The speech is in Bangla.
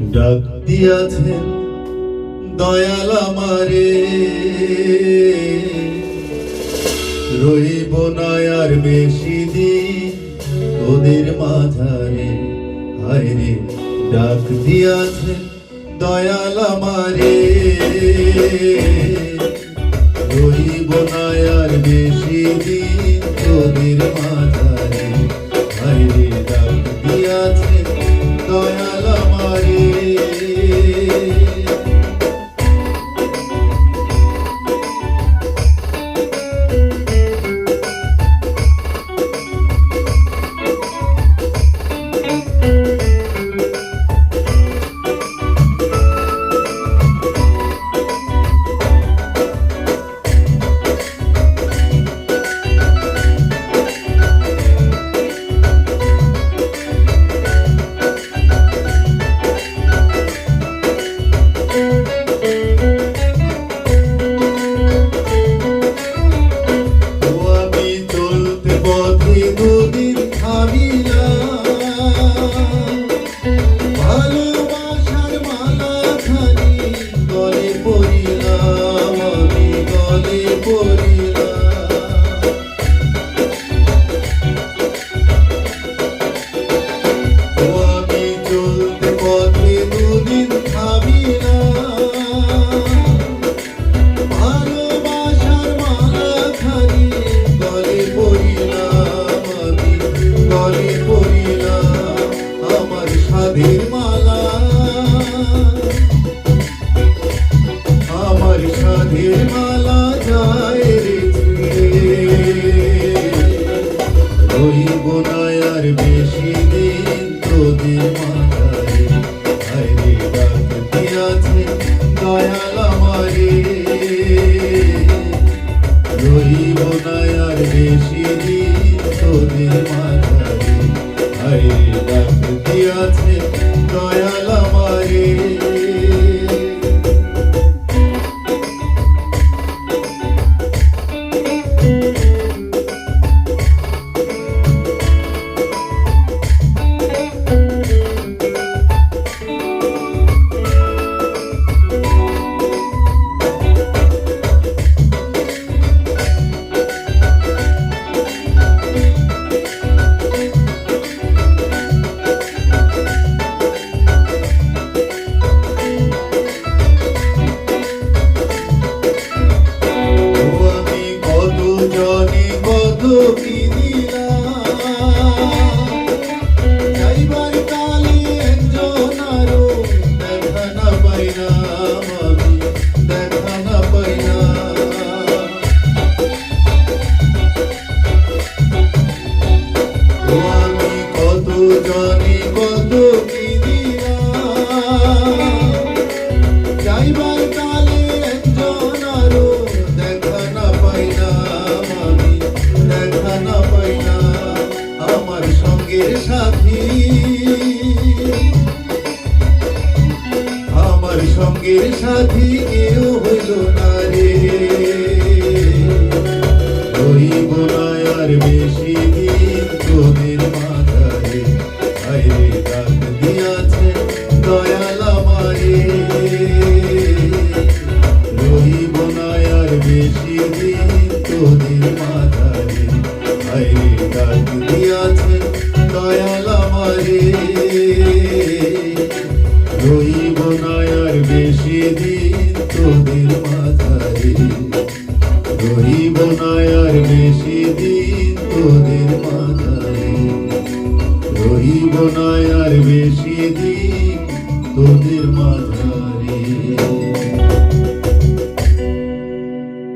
ডাক দিয়াছেন দয়াল আমারে, রইব না আর বেশি দিন তোদের মাঝারে। হায়রে ডাক দিয়াছেন দয়াল আমারে, রইব না আর বেশি দিন তোদের মাঝারে। হায়রে ডাক দিয়াছেন দয়াল আমারে। আমার সাধের মালা যায় রে রইব না আর বেশি দিন তোদের মাঝারে। হায়রে ডাক দিয়াছে দয়াল আমারে, রইব না আর বেশি দিন তোদের মাঝারে। হায়রে ডাক দিয়াছে দয়াল আমারে। যাইবার কালে একজন আরো দেখা না পাইলাম, আমি দেখা না পাইলাম। ও আমি কত জানি কত কি দিলাম, যাইবার কালে একজন আরো দেখা না পাইলাম, আমি দেখা না পাইলাম। আমার সঙ্গের সাথী, আমার সঙ্গের সাথী কেউ হইল না রে, রইব না আর বেশি দিন তোদের মাঝারে। হায়রে ডাক দিয়াছে দয়াল আমারে, রইব না আর বেশি দিন তোদের মাঝারে। হায়রে ডাক দিয়াছে দয়াল আমারে, রইব না আর বেশি দিন তোদের মাঝারে। রইব না আর বেশি দিন তোদের মাঝারে, রইব না আর বেশি দিন তোদের মাঝারে।